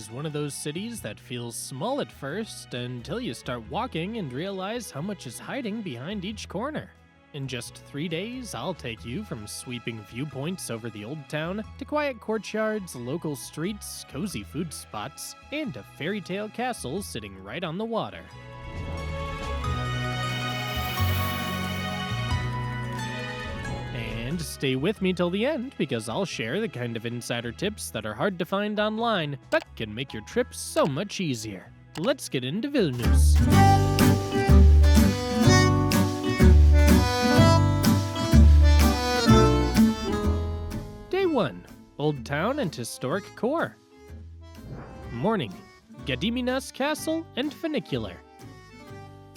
is one of those cities that feels small at first until you start walking and realize how much is hiding behind each corner. In just 3 days, I'll take you from sweeping viewpoints over the Old Town to quiet courtyards, local streets, cozy food spots, and a fairytale castle sitting right on the water. And stay with me till the end, because I'll share the kind of insider tips that are hard to find online, but can make your trip so much easier. Let's get into Vilnius. Day 1. Old Town and Historic Core. Morning. Gediminas Castle and Funicular.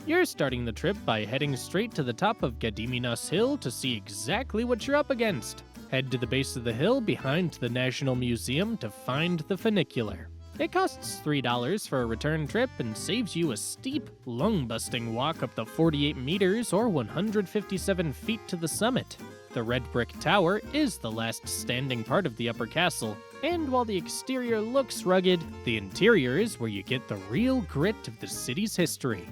You're starting the trip by heading straight to the top of Gediminas Hill to see exactly what you're up against. Head to the base of the hill behind the National Museum to find the funicular. It costs $3 for a return trip and saves you a steep, lung-busting walk up the 48 meters or 157 feet to the summit. The red brick tower is the last standing part of the upper castle, and while the exterior looks rugged, the interior is where you get the real grit of the city's history.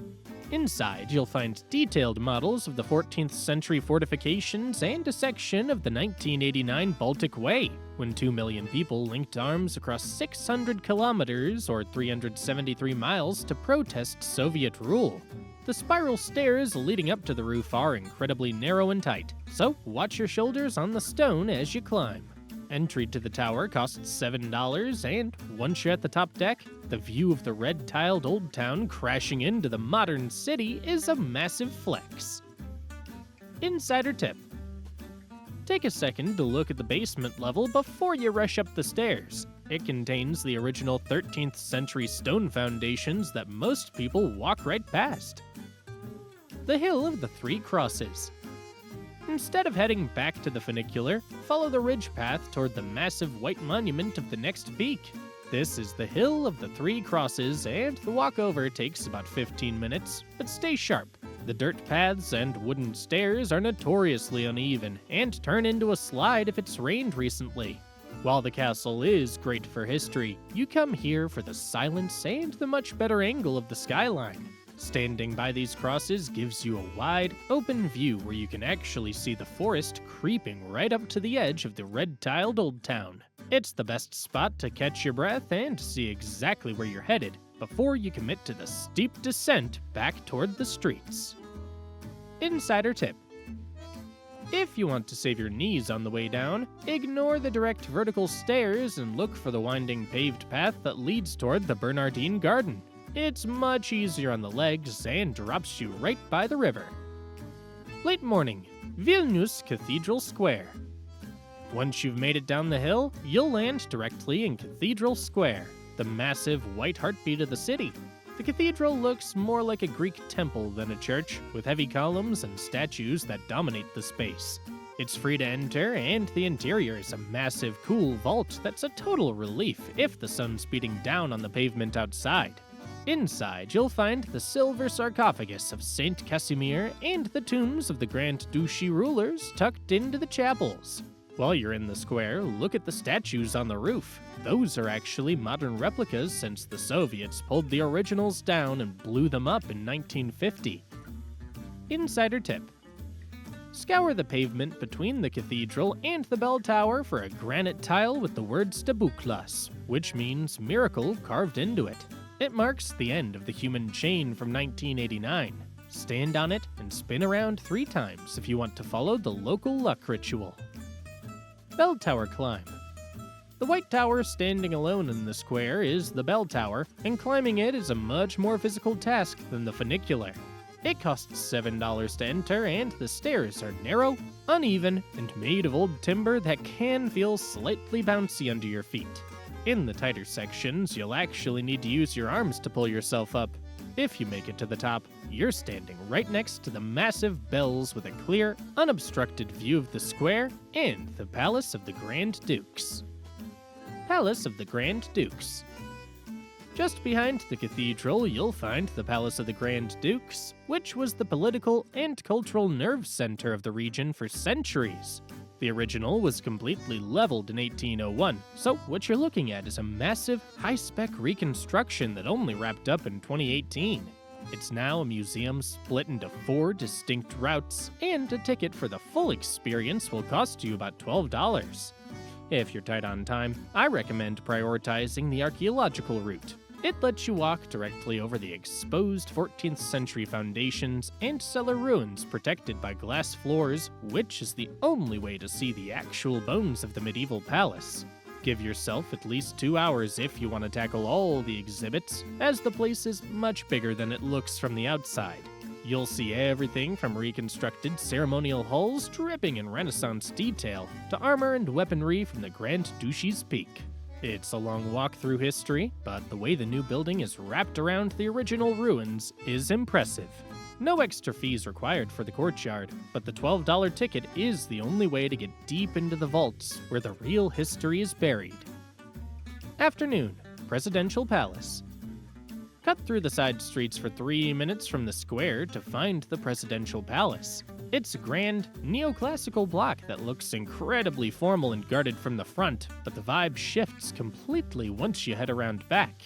Inside, you'll find detailed models of the 14th century fortifications and a section of the 1989 Baltic Way, when 2 million people linked arms across 600 kilometers or 373 miles to protest Soviet rule. The spiral stairs leading up to the roof are incredibly narrow and tight, so watch your shoulders on the stone as you climb. Entry to the tower costs $7, and once you're at the top deck, the view of the red-tiled Old Town crashing into the modern city is a massive flex. Insider tip. Take a second to look at the basement level before you rush up the stairs. It contains the original 13th century stone foundations that most people walk right past. The Hill of the Three Crosses. Instead of heading back to the funicular, follow the ridge path toward the massive white monument of the next peak. This is the Hill of the Three Crosses, and the walkover takes about 15 minutes, but stay sharp. The dirt paths and wooden stairs are notoriously uneven and turn into a slide if it's rained recently. While the castle is great for history, you come here for the silence and the much better angle of the skyline. Standing by these crosses gives you a wide, open view where you can actually see the forest creeping right up to the edge of the red-tiled Old Town. It's the best spot to catch your breath and see exactly where you're headed before you commit to the steep descent back toward the streets. Insider tip. If you want to save your knees on the way down, ignore the direct vertical stairs and look for the winding paved path that leads toward the Bernardine Garden. It's much easier on the legs and drops you right by the river. Late morning, Vilnius Cathedral Square. Once you've made it down the hill, you'll land directly in Cathedral Square, the massive white heartbeat of the city. The cathedral looks more like a Greek temple than a church, with heavy columns and statues that dominate the space. It's free to enter, and the interior is a massive, cool vault that's a total relief if the sun's beating down on the pavement outside. Inside, you'll find the silver sarcophagus of Saint Casimir and the tombs of the Grand Duchy rulers tucked into the chapels. While you're in the square, look at the statues on the roof. Those are actually modern replicas since the Soviets pulled the originals down and blew them up in 1950. Insider tip. Scour the pavement between the cathedral and the bell tower for a granite tile with the word Stebuklas, which means miracle, carved into it. It marks the end of the human chain from 1989. Stand on it and spin around 3 times if you want to follow the local luck ritual. Bell Tower Climb. The White Tower standing alone in the square is the Bell Tower, and climbing it is a much more physical task than the funicular. It costs $7 to enter, and the stairs are narrow, uneven, and made of old timber that can feel slightly bouncy under your feet. In the tighter sections, you'll actually need to use your arms to pull yourself up. If you make it to the top, you're standing right next to the massive bells with a clear, unobstructed view of the square and the Palace of the Grand Dukes. Palace of the Grand Dukes. Just behind the cathedral, you'll find the Palace of the Grand Dukes, which was the political and cultural nerve center of the region for centuries. The original was completely leveled in 1801, so what you're looking at is a massive, high-spec reconstruction that only wrapped up in 2018. It's now a museum split into 4 distinct routes, and a ticket for the full experience will cost you about $12. If you're tight on time, I recommend prioritizing the archaeological route. It lets you walk directly over the exposed 14th century foundations and cellar ruins protected by glass floors, which is the only way to see the actual bones of the medieval palace. Give yourself at least 2 hours if you want to tackle all the exhibits, as the place is much bigger than it looks from the outside. You'll see everything from reconstructed ceremonial halls dripping in Renaissance detail to armor and weaponry from the Grand Duchy's peak. It's a long walk through history, but the way the new building is wrapped around the original ruins is impressive. No extra fees required for the courtyard, but the $12 ticket is the only way to get deep into the vaults where the real history is buried. Afternoon, Presidential Palace. Cut through the side streets for 3 minutes from the square to find the Presidential Palace. It's a grand, neoclassical block that looks incredibly formal and guarded from the front, but the vibe shifts completely once you head around back.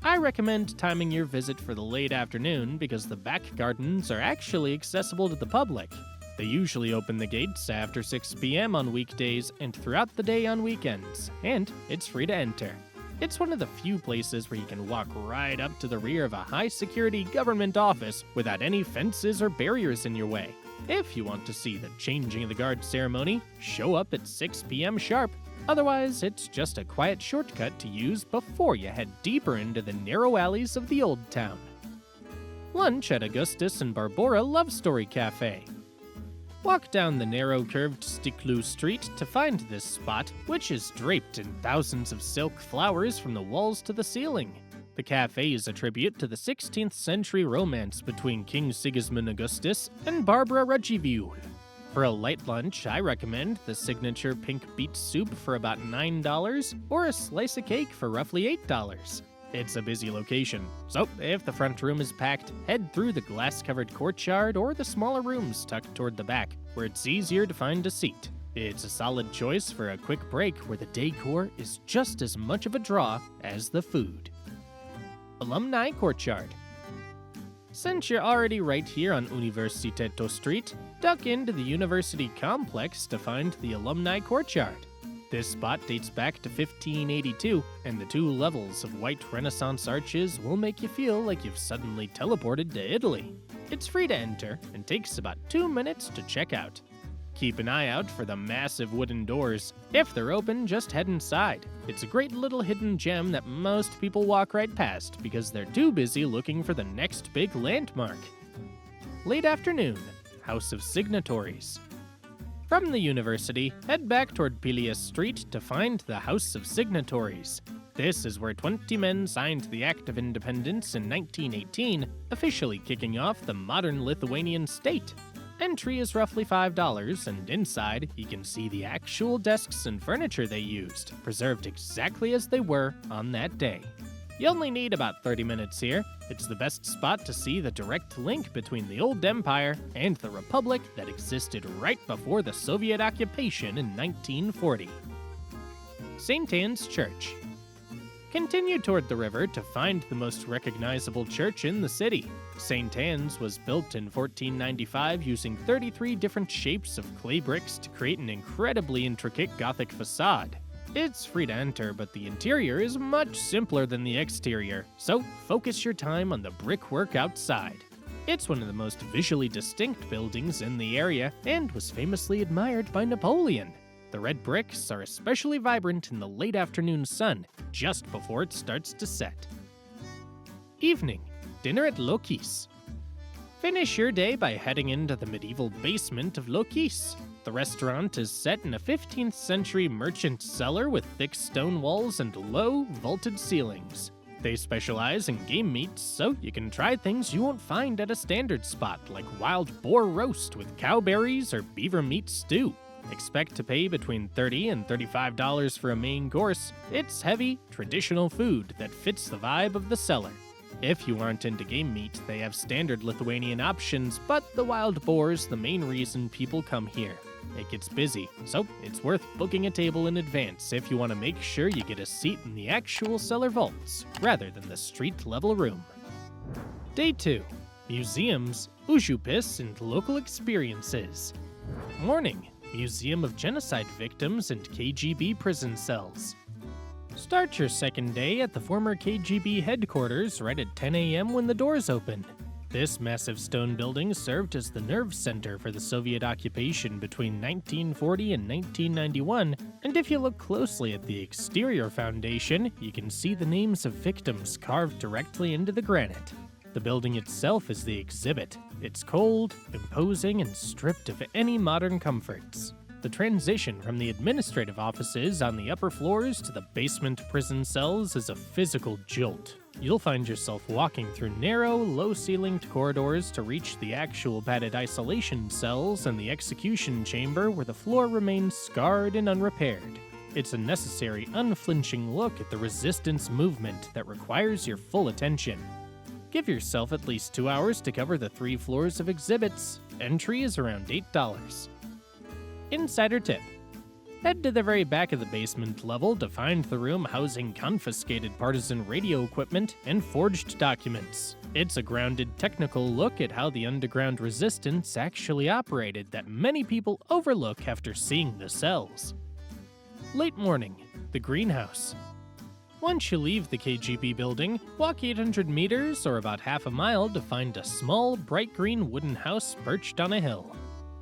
I recommend timing your visit for the late afternoon because the back gardens are actually accessible to the public. They usually open the gates after 6 p.m. on weekdays and throughout the day on weekends, and it's free to enter. It's one of the few places where you can walk right up to the rear of a high-security government office without any fences or barriers in your way. If you want to see the changing of the guard ceremony, show up at 6 p.m. sharp. Otherwise, it's just a quiet shortcut to use before you head deeper into the narrow alleys of the Old Town. Lunch at Augustus and Barbora Love Story Cafe. Walk down the narrow curved Stiklu Street to find this spot, which is draped in thousands of silk flowers from the walls to the ceiling. The cafe is a tribute to the 16th century romance between King Sigismund Augustus and Barbara Radziwiłł. For a light lunch, I recommend the signature pink beet soup for about $9 or a slice of cake for roughly $8. It's a busy location, so if the front room is packed, head through the glass-covered courtyard or the smaller rooms tucked toward the back, where it's easier to find a seat. It's a solid choice for a quick break where the decor is just as much of a draw as the food. Alumni Courtyard. Since you're already right here on Universiteto Street, duck into the university complex to find the Alumni Courtyard. This spot dates back to 1582, and the 2 levels of white Renaissance arches will make you feel like you've suddenly teleported to Italy. It's free to enter and takes about 2 minutes to check out. Keep an eye out for the massive wooden doors. If they're open, just head inside. It's a great little hidden gem that most people walk right past because they're too busy looking for the next big landmark. Late afternoon, House of Signatories. From the university, head back toward Pilies Street to find the House of Signatories. This is where 20 men signed the Act of Independence in 1918, officially kicking off the modern Lithuanian state. Entry is roughly $5, and inside, you can see the actual desks and furniture they used, preserved exactly as they were on that day. You only need about 30 minutes here. It's the best spot to see the direct link between the old empire and the republic that existed right before the Soviet occupation in 1940. St. Anne's Church. Continue toward the river to find the most recognizable church in the city. St. Anne's was built in 1495 using 33 different shapes of clay bricks to create an incredibly intricate Gothic facade. It's free to enter, but the interior is much simpler than the exterior, so focus your time on the brickwork outside. It's one of the most visually distinct buildings in the area and was famously admired by Napoleon. The red bricks are especially vibrant in the late afternoon sun, just before it starts to set. Evening, dinner at Lokis. Finish your day by heading into the medieval basement of Lokis. The restaurant is set in a 15th century merchant cellar with thick stone walls and low, vaulted ceilings. They specialize in game meats, so you can try things you won't find at a standard spot, like wild boar roast with cowberries or beaver meat stew. Expect to pay between $30 and $35 for a main course. It's heavy, traditional food that fits the vibe of the cellar. If you aren't into game meat, they have standard Lithuanian options, but the wild boar is the main reason people come here. it gets busy, so it's worth booking a table in advance if you want to make sure you get a seat in the actual cellar vaults, rather than the street-level room. Day 2. Museums, Užupis, and local experiences. Morning. Museum of Genocide Victims and KGB prison cells. Start your second day at the former KGB headquarters right at 10 a.m. when the doors open. This massive stone building served as the nerve center for the Soviet occupation between 1940 and 1991, and if you look closely at the exterior foundation, you can see the names of victims carved directly into the granite. The building itself is the exhibit. It's cold, imposing, and stripped of any modern comforts. The transition from the administrative offices on the upper floors to the basement prison cells is a physical jolt. You'll find yourself walking through narrow, low-ceilinged corridors to reach the actual padded isolation cells and the execution chamber where the floor remains scarred and unrepaired. It's a necessary, unflinching look at the resistance movement that requires your full attention. Give yourself at least 2 hours to cover the 3 floors of exhibits. Entry is around $8. Insider tip. Head to the very back of the basement level to find the room housing confiscated partisan radio equipment and forged documents. It's a grounded technical look at how the underground resistance actually operated that many people overlook after seeing the cells. Late morning, the greenhouse. Once you leave the KGB building, walk 800 meters or about half a mile to find a small, bright green wooden house perched on a hill.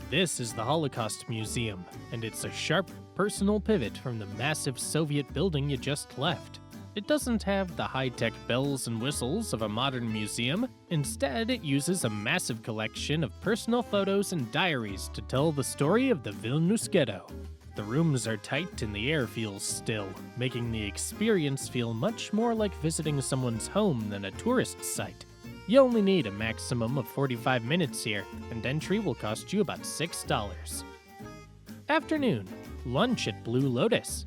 This is the Holocaust Museum, and it's a sharp, personal pivot from the massive Soviet building you just left. It doesn't have the high-tech bells and whistles of a modern museum. Instead, it uses a massive collection of personal photos and diaries to tell the story of the Vilnius ghetto. The rooms are tight and the air feels still, making the experience feel much more like visiting someone's home than a tourist site. You only need a maximum of 45 minutes here, and entry will cost you about $6. Afternoon, lunch at Blue Lotus.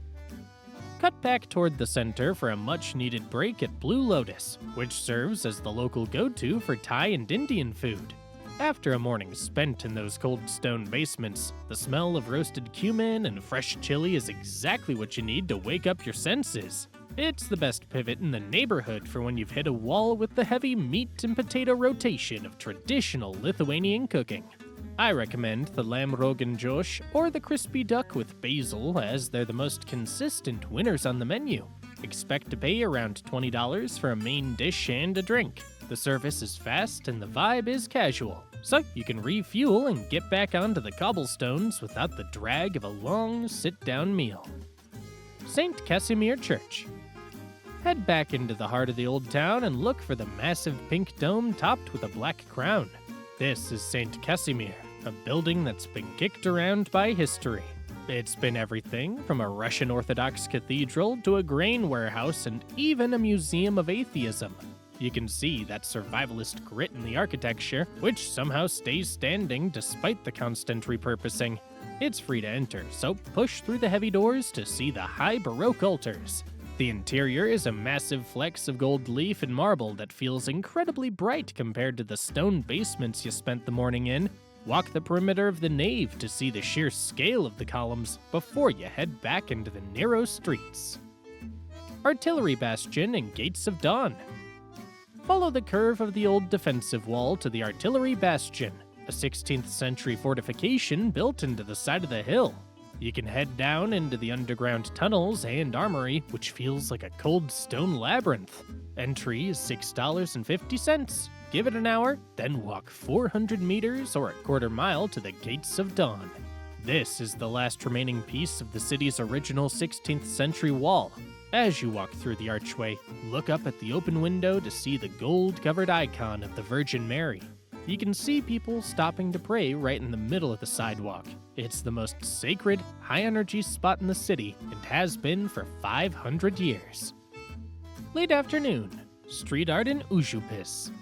Cut back toward the center for a much-needed break at Blue Lotus, which serves as the local go-to for Thai and Indian food. After a morning spent in those cold stone basements, the smell of roasted cumin and fresh chili is exactly what you need to wake up your senses. It's the best pivot in the neighborhood for when you've hit a wall with the heavy meat and potato rotation of traditional Lithuanian cooking. I recommend the lamb rogan josh or the crispy duck with basil, as they're the most consistent winners on the menu. Expect to pay around $20 for a main dish and a drink. The service is fast and the vibe is casual, so you can refuel and get back onto the cobblestones without the drag of a long sit-down meal. St. Casimir Church. Head back into the heart of the old town and look for the massive pink dome topped with a black crown. This is St. Casimir, a building that's been kicked around by history. It's been everything from a Russian Orthodox cathedral to a grain warehouse and even a museum of atheism. You can see that survivalist grit in the architecture, which somehow stays standing despite the constant repurposing. It's free to enter, so push through the heavy doors to see the high Baroque altars. The interior is a massive flex of gold leaf and marble that feels incredibly bright compared to the stone basements you spent the morning in. Walk the perimeter of the nave to see the sheer scale of the columns before you head back into the narrow streets. Artillery Bastion and Gates of Dawn. Follow the curve of the old defensive wall to the Artillery Bastion, a 16th century fortification built into the side of the hill. You can head down into the underground tunnels and armory, which feels like a cold stone labyrinth. Entry is $6.50. Give it an hour, then walk 400 meters or a quarter mile to the Gates of Dawn. This is the last remaining piece of the city's original 16th century wall. As you walk through the archway, look up at the open window to see the gold-covered icon of the Virgin Mary. You can see people stopping to pray right in the middle of the sidewalk. It's the most sacred, high-energy spot in the city and has been for 500 years. Late afternoon, street art in Užupis.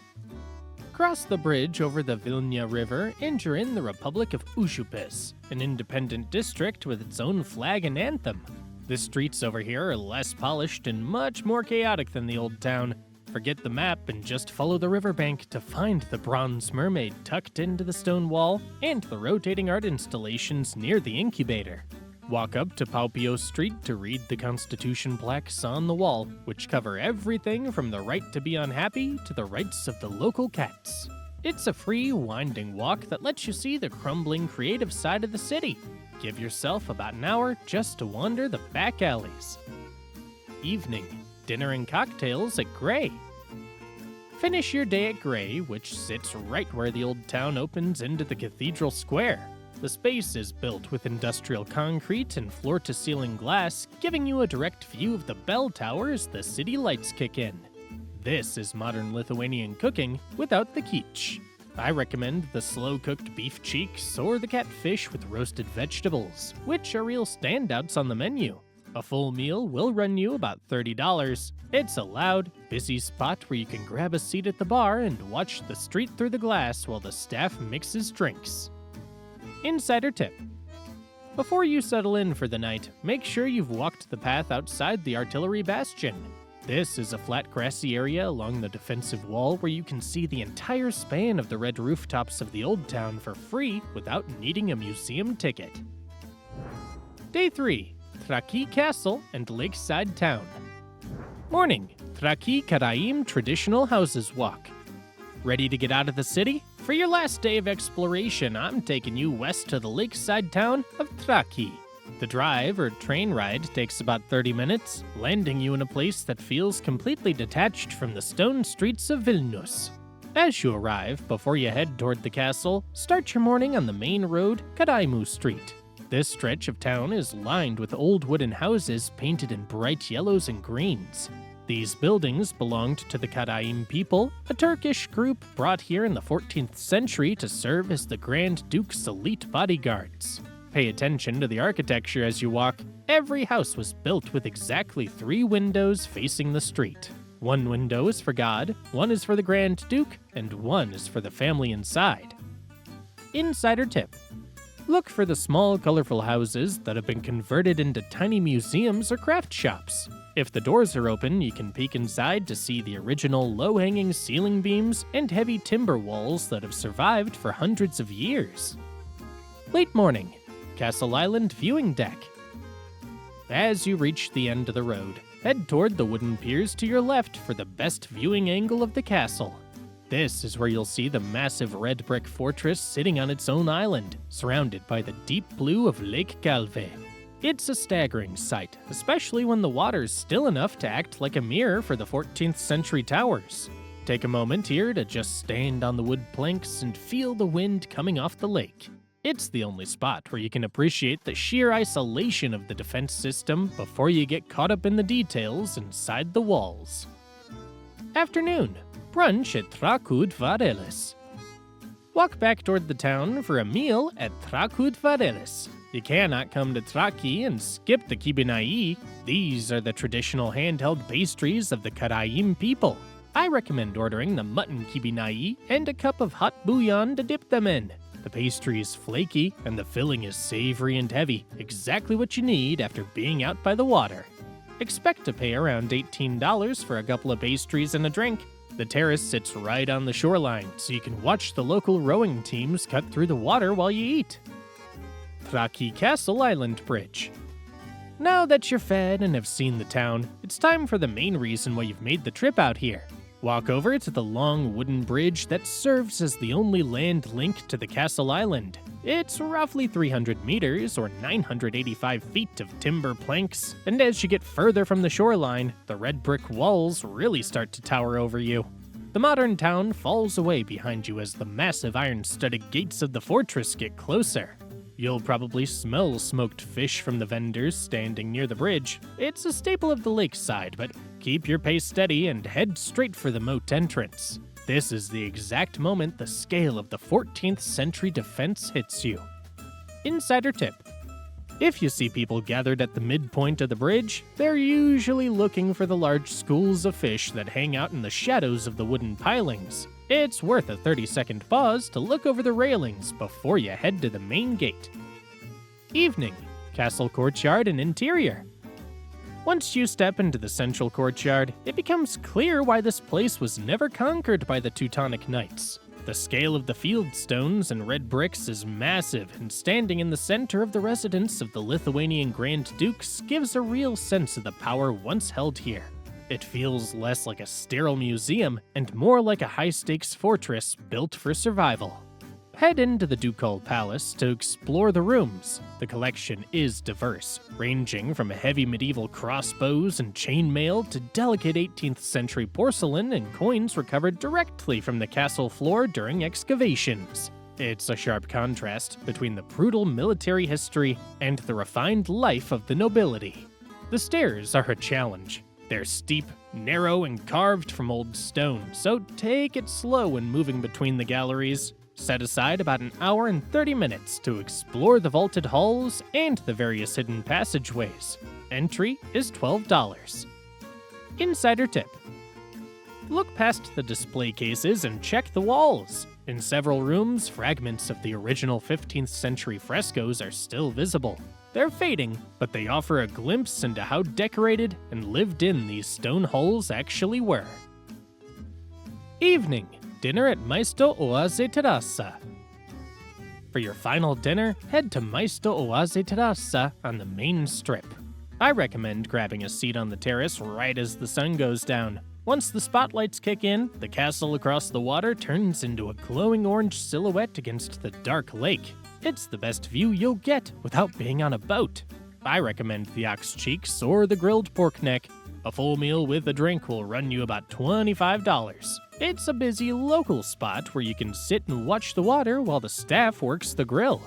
Cross the bridge over the Vilnia River and you're in the Republic of Užupis, an independent district with its own flag and anthem. The streets over here are less polished and much more chaotic than the old town. Forget the map and just follow the riverbank to find the bronze mermaid tucked into the stone wall and the rotating art installations near the incubator. Walk up to Paupio Street to read the Constitution plaques on the wall, which cover everything from the right to be unhappy to the rights of the local cats. It's a free, winding walk that lets you see the crumbling, creative side of the city. Give yourself about an hour just to wander the back alleys. Evening, dinner and cocktails at Gray. Finish your day at Gray, which sits right where the Old Town opens into the Cathedral Square. The space is built with industrial concrete and floor-to-ceiling glass, giving you a direct view of the bell tower as the city lights kick in. This is modern Lithuanian cooking without the kitsch. I recommend the slow-cooked beef cheeks or the catfish with roasted vegetables, which are real standouts on the menu. A full meal will run you about $30. It's a loud, busy spot where you can grab a seat at the bar and watch the street through the glass while the staff mixes drinks. Insider tip. Before you settle in for the night, make sure you've walked the path outside the artillery bastion. This is a flat grassy area along the defensive wall where you can see the entire span of the red rooftops of the Old Town for free without needing a museum ticket. Day 3. Trakai Castle and Lakeside Town. Morning. Trakai Karaim Traditional Houses Walk. Ready to get out of the city? For your last day of exploration, I'm taking you west to the lakeside town of Trakai. The drive or train ride takes about 30 minutes, landing you in a place that feels completely detached from the stone streets of Vilnius. As you arrive, before you head toward the castle, start your morning on the main road, Kadaimu Street. This stretch of town is lined with old wooden houses painted in bright yellows and greens. These buildings belonged to the Karaim people, a Turkish group brought here in the 14th century to serve as the Grand Duke's elite bodyguards. Pay attention to the architecture as you walk. Every house was built with exactly 3 windows facing the street. 1 window is for God, 1 is for the Grand Duke, and 1 is for the family inside. Insider tip. Look for the small, colorful houses that have been converted into tiny museums or craft shops. If the doors are open, you can peek inside to see the original low-hanging ceiling beams and heavy timber walls that have survived for hundreds of years. Late morning, Castle Island Viewing Deck. As you reach the end of the road, head toward the wooden piers to your left for the best viewing angle of the castle. This is where you'll see the massive red brick fortress sitting on its own island, surrounded by the deep blue of Lake Galve. It's a staggering sight, especially when the water's still enough to act like a mirror for the 14th century towers. Take a moment here to just stand on the wood planks and feel the wind coming off the lake. It's the only spot where you can appreciate the sheer isolation of the defense system before you get caught up in the details inside the walls. Afternoon. Brunch at Trakai Castle. Walk back toward the town for a meal at Trakai Castle. You cannot come to Trakai and skip the kibinai. These are the traditional handheld pastries of the Karaim people. I recommend ordering the mutton kibinai and a cup of hot bouillon to dip them in. The pastry is flaky and the filling is savory and heavy, exactly what you need after being out by the water. Expect to pay around $18 for a couple of pastries and a drink. The terrace sits right on the shoreline, so you can watch the local rowing teams cut through the water while you eat. Trakai Castle Island Bridge. Now that you're fed and have seen the town, it's time for the main reason why you've made the trip out here. Walk over to the long wooden bridge that serves as the only land link to the castle island. It's roughly 300 meters or 985 feet of timber planks, and as you get further from the shoreline, the red brick walls really start to tower over you. The modern town falls away behind you as the massive iron-studded gates of the fortress get closer. You'll probably smell smoked fish from the vendors standing near the bridge. It's a staple of the lakeside, but keep your pace steady and head straight for the moat entrance. This is the exact moment the scale of the 14th century defense hits you. Insider tip. If you see people gathered at the midpoint of the bridge, they're usually looking for the large schools of fish that hang out in the shadows of the wooden pilings. It's worth a 30-second pause to look over the railings before you head to the main gate. Evening, castle courtyard and interior. Once you step into the central courtyard, it becomes clear why this place was never conquered by the Teutonic Knights. The scale of the field stones and red bricks is massive, and standing in the center of the residence of the Lithuanian Grand Dukes gives a real sense of the power once held here. It feels less like a sterile museum and more like a high-stakes fortress built for survival. Head into the Ducal Palace to explore the rooms. The collection is diverse, ranging from heavy medieval crossbows and chainmail to delicate 18th century porcelain and coins recovered directly from the castle floor during excavations. It's a sharp contrast between the brutal military history and the refined life of the nobility. The stairs are a challenge. They're steep, narrow, and carved from old stone, so take it slow when moving between the galleries. Set aside about an hour and 30 minutes to explore the vaulted halls and the various hidden passageways. Entry is $12. Insider tip: look past the display cases and check the walls. In several rooms, fragments of the original 15th century frescoes are still visible. They're fading, but they offer a glimpse into how decorated and lived in these stone halls actually were. Evening. Dinner at Maisto Oaze Terrassa. For your final dinner, head to Maisto Oaze Terrassa on the main strip. I recommend grabbing a seat on the terrace right as the sun goes down. Once the spotlights kick in, the castle across the water turns into a glowing orange silhouette against the dark lake. It's the best view you'll get without being on a boat. I recommend the ox cheeks or the grilled pork neck. A full meal with a drink will run you about $25. It's a busy local spot where you can sit and watch the water while the staff works the grill.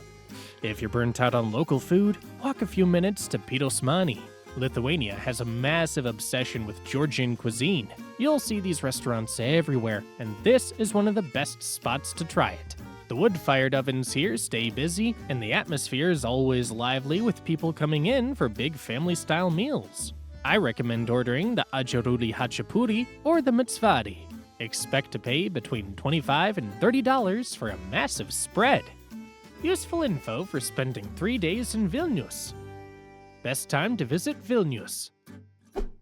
If you're burnt out on local food, walk a few minutes to Pitosmani. Lithuania has a massive obsession with Georgian cuisine. You'll see these restaurants everywhere, and this is one of the best spots to try it. The wood-fired ovens here stay busy, and the atmosphere is always lively with people coming in for big family-style meals. I recommend ordering the Ajaruli Hachapuri or the Mitzvadi. Expect to pay between $25 and $30 for a massive spread. Useful info for spending 3 days in Vilnius. Best time to visit Vilnius.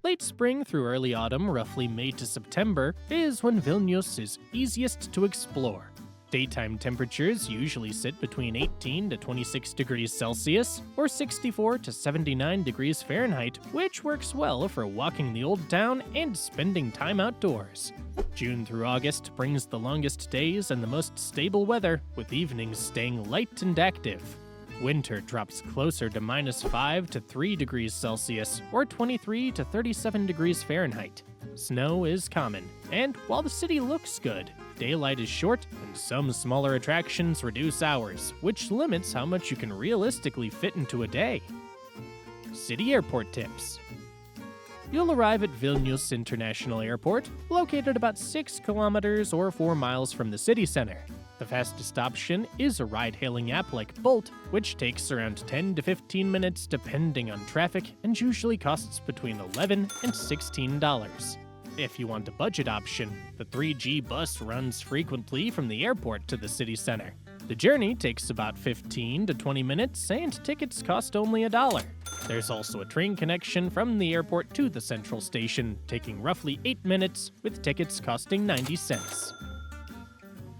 Late spring through early autumn, roughly May to September, is when Vilnius is easiest to explore. Daytime temperatures usually sit between 18 to 26 degrees Celsius or 64 to 79 degrees Fahrenheit, which works well for walking the old town and spending time outdoors. June through August brings the longest days and the most stable weather, with evenings staying light and active. Winter drops closer to -5 to 3 degrees Celsius or 23 to 37 degrees Fahrenheit. Snow is common, and while the city looks good, daylight is short and some smaller attractions reduce hours, which limits how much you can realistically fit into a day. City airport tips. You'll arrive at Vilnius International Airport, located about 6 kilometers or 4 miles from the city center. The fastest option is a ride-hailing app like Bolt, which takes around 10 to 15 minutes depending on traffic and usually costs between $11 and $16. If you want a budget option, the 3G bus runs frequently from the airport to the city center. The journey takes about 15 to 20 minutes and tickets cost only $1. There's also a train connection from the airport to the central station, taking roughly 8 minutes, with tickets costing 90 cents.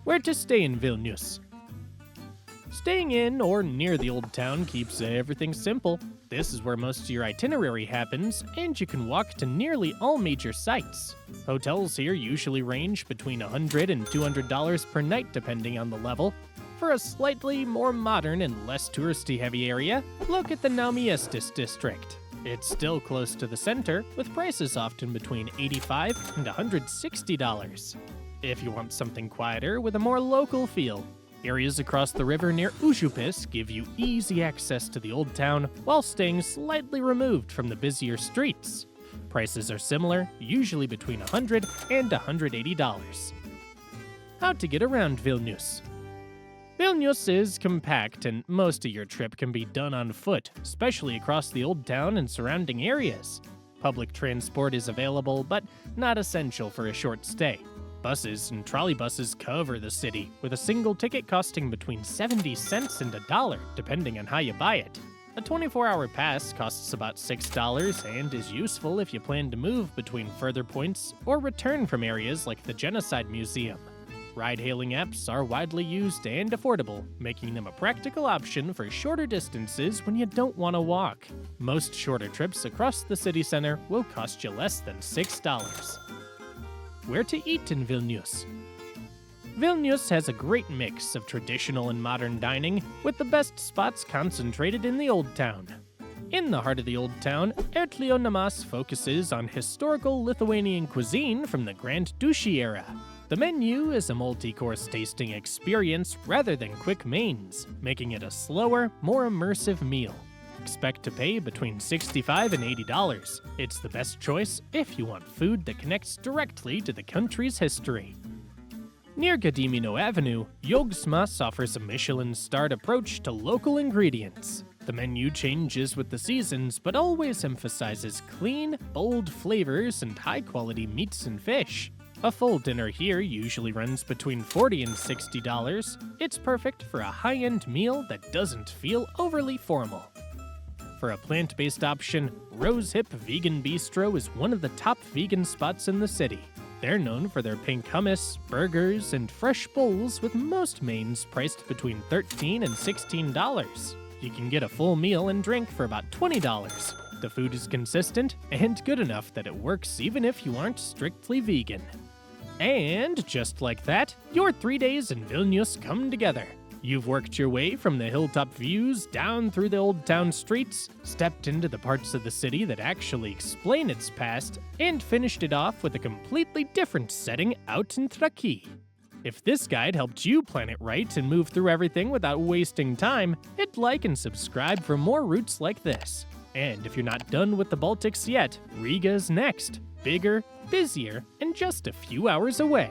Where to stay in Vilnius? Staying in or near the old town keeps everything simple. This is where most of your itinerary happens, and you can walk to nearly all major sites. Hotels here usually range between $100 and $200 per night depending on the level. For a slightly more modern and less touristy-heavy area, look at the Naumiestis district. It's still close to the center, with prices often between $85 and $160. If you want something quieter with a more local feel, areas across the river near Užupis give you easy access to the old town while staying slightly removed from the busier streets. Prices are similar, usually between $100 and $180. How to get around Vilnius? Vilnius is compact, and most of your trip can be done on foot, especially across the old town and surrounding areas. Public transport is available, but not essential for a short stay. Buses and trolleybuses cover the city, with a single ticket costing between 70 cents and $1, depending on how you buy it. A 24-hour pass costs about $6 and is useful if you plan to move between further points or return from areas like the Genocide Museum. Ride-hailing apps are widely used and affordable, making them a practical option for shorter distances when you don't want to walk. Most shorter trips across the city center will cost you less than $6. Where to eat in Vilnius? Vilnius has a great mix of traditional and modern dining, with the best spots concentrated in the Old Town. In the heart of the Old Town, Ertlio Namas focuses on historical Lithuanian cuisine from the Grand Duchy era. The menu is a multi-course tasting experience rather than quick mains, making it a slower, more immersive meal. Expect to pay between $65 and $80. It's the best choice if you want food that connects directly to the country's history. Near Gediminas Avenue, Jogsmas offers a Michelin-starred approach to local ingredients. The menu changes with the seasons, but always emphasizes clean, bold flavors and high-quality meats and fish. A full dinner here usually runs between $40 and $60. It's perfect for a high-end meal that doesn't feel overly formal. For a plant-based option, Rose Hip Vegan Bistro is one of the top vegan spots in the city. They're known for their pink hummus, burgers, and fresh bowls, with most mains priced between $13 and $16. You can get a full meal and drink for about $20. The food is consistent and good enough that it works even if you aren't strictly vegan. And just like that, your 3 days in Vilnius come together. You've worked your way from the hilltop views down through the old town streets, stepped into the parts of the city that actually explain its past, and finished it off with a completely different setting out in Trakai. If this guide helped you plan it right and move through everything without wasting time, hit like and subscribe for more routes like this. And if you're not done with the Baltics yet, Riga's next. Bigger, busier, and just a few hours away.